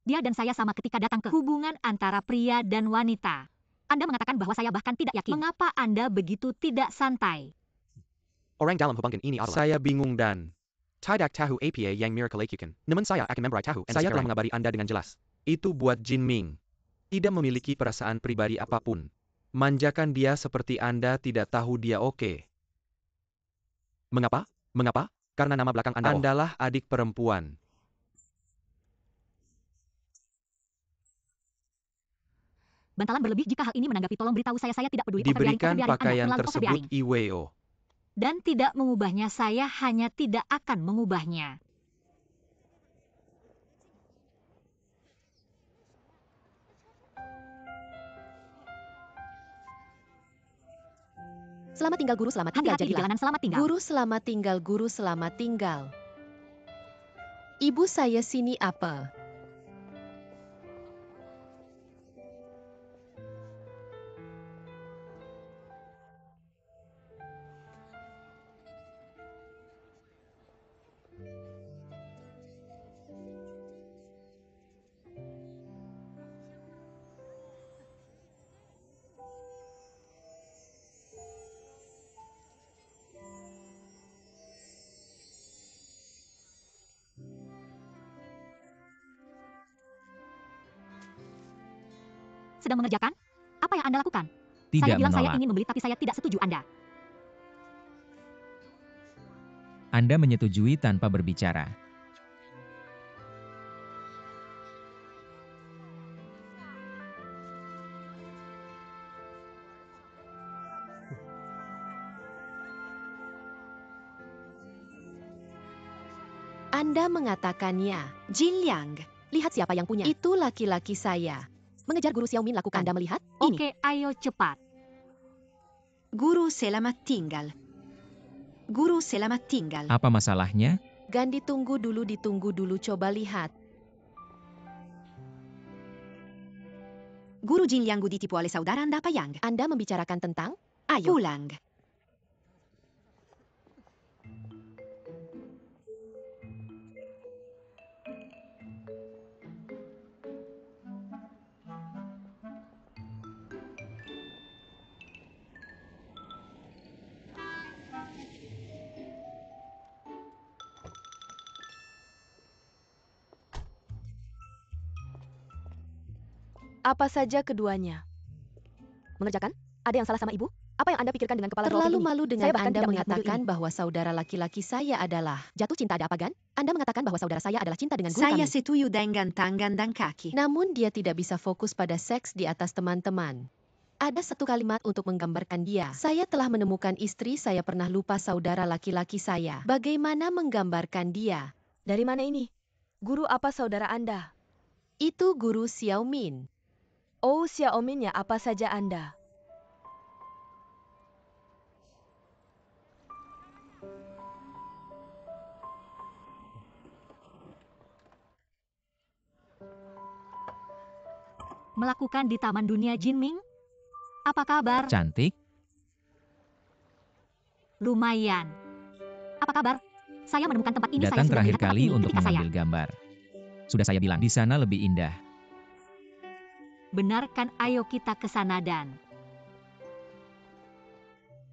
Dia dan saya sama ketika datang ke hubungan antara pria dan wanita. Anda mengatakan bahwa saya bahkan tidak yakin. Mengapa Anda begitu tidak santai? Orang dalam hubungan ini adalah... Saya bingung dan... Tidak tahu apa yang miracle lakukan. Namun saya akan memberitahu. Saya telah mengabari Anda dengan jelas. Itu buat Jin Ming. Tidak memiliki perasaan pribadi apapun. Manjakan dia seperti Anda tidak tahu dia oke. Mengapa? Mengapa? Karena nama belakang Anda adalah adik perempuan. Bantalan berlebih jika hal ini menanggapi, tolong beritahu saya tidak peduli. Diberikan pakaian tersebut IWO. Dan tidak mengubahnya, saya hanya tidak akan mengubahnya. Selamat tinggal guru, selamat tinggal. Hati-hati di jalanan, selamat tinggal. Guru selamat tinggal, guru selamat tinggal. Ibu saya sini apa? Sedang mengerjakan? Apa yang Anda lakukan? Tidak Saya bilang menolak. saya ingin membeli, tapi saya tidak setuju Anda. Anda menyetujui tanpa berbicara. Anda mengatakannya. Jin Liang. Lihat siapa yang punya. Itu laki-laki saya. Mengejar guru Xiaomin lakukan. Anda melihat? Ini. Oke, ayo cepat. Guru selamat tinggal. Guru selamat tinggal. Apa masalahnya? Gan ditunggu dulu, coba lihat. Guru Jin yang ditipu oleh saudara Anda Payang. Anda membicarakan tentang? Ayo, pulang. Apa saja keduanya? Mengerjakan? Ada yang salah sama ibu? Apa yang Anda pikirkan dengan kepala roti Terlalu ini? malu dengan Saya bahkan Anda tidak melihat modul mengatakan ini. bahwa saudara laki-laki saya adalah jatuh cinta. Ada apa, Gan? Anda mengatakan bahwa saudara saya adalah cinta dengan guru Saya kami. setuju dengan tangan dan kaki. Namun dia tidak bisa fokus pada seks di atas teman-teman. Ada satu kalimat untuk menggambarkan dia. Saya telah menemukan istri saya, pernah lupa saudara laki-laki saya. Bagaimana menggambarkan dia? Dari mana ini? Guru apa saudara Anda? Itu guru Xiaomin. Oh, Xiaomin ya, apa saja Anda? Melakukan di Taman Dunia Jinming? Apa kabar? Cantik? Lumayan. Apa kabar? Saya menemukan tempat ini. Datang Saya sudah terakhir melihat tempat kali ini untuk ketika saya. mengambil gambar. Sudah saya bilang, di sana lebih indah. Benar kan? Ayo kita ke sana dan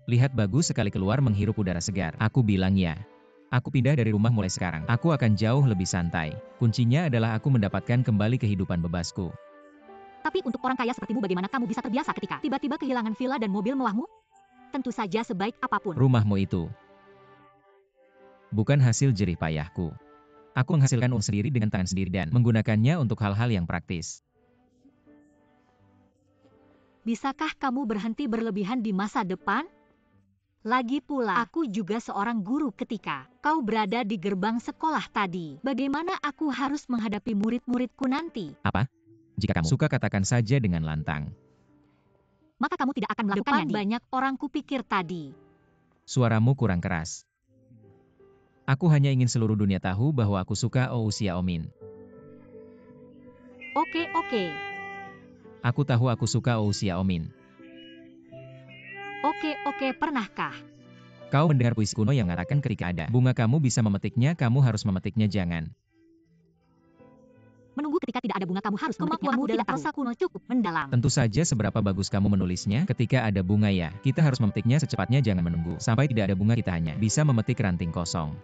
Lihat, bagus sekali keluar menghirup udara segar. Aku bilang ya. Aku pindah dari rumah mulai sekarang. Aku akan jauh lebih santai. Kuncinya adalah aku mendapatkan kembali kehidupan bebasku. Tapi untuk orang kaya sepertimu, bagaimana kamu bisa terbiasa ketika tiba-tiba kehilangan villa dan mobil mewahmu? Tentu saja sebaik apapun. Rumahmu itu bukan hasil jerih payahku. Aku menghasilkan uang sendiri dengan tangan sendiri dan menggunakannya untuk hal-hal yang praktis. Bisakah kamu berhenti berlebihan di masa depan? Lagi pula, aku juga seorang guru ketika kau berada di gerbang sekolah tadi. Bagaimana aku harus menghadapi murid-muridku nanti? Apa? Jika kamu suka, katakan saja dengan lantang. Maka kamu tidak akan melakukannya. Depan banyak orang kupikir tadi. Suaramu kurang keras. Aku hanya ingin seluruh dunia tahu bahwa aku suka Oh Xiaomin. Oke. Aku tahu aku suka Oh Xiaomin. Oke, pernahkah? Kau mendengar puisi kuno yang mengatakan ketika ada bunga kamu bisa memetiknya, kamu harus memetiknya, jangan Menunggu ketika tidak ada bunga, kamu harus memetiknya. Aku tidak tahu. Prosa kuno cukup mendalam. Tentu saja seberapa bagus kamu menulisnya, ketika ada bunga ya, kita harus memetiknya secepatnya, jangan menunggu sampai tidak ada bunga, kita hanya bisa memetik ranting kosong.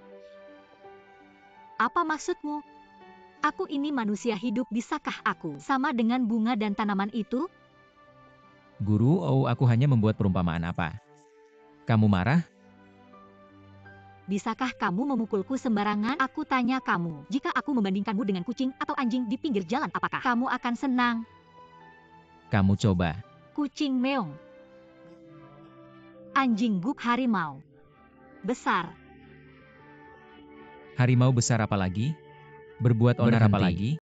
Apa maksudmu? Aku ini manusia hidup, bisakah aku sama dengan bunga dan tanaman itu? Guru, aku hanya membuat perumpamaan. Apa? Kamu marah? Bisakah kamu memukulku sembarangan? Aku tanya kamu, jika aku membandingkanmu dengan kucing atau anjing di pinggir jalan, apakah kamu akan senang? Kamu coba. Kucing meong. Anjing guk, harimau besar. Harimau besar apalagi? Berbuat onar apalagi?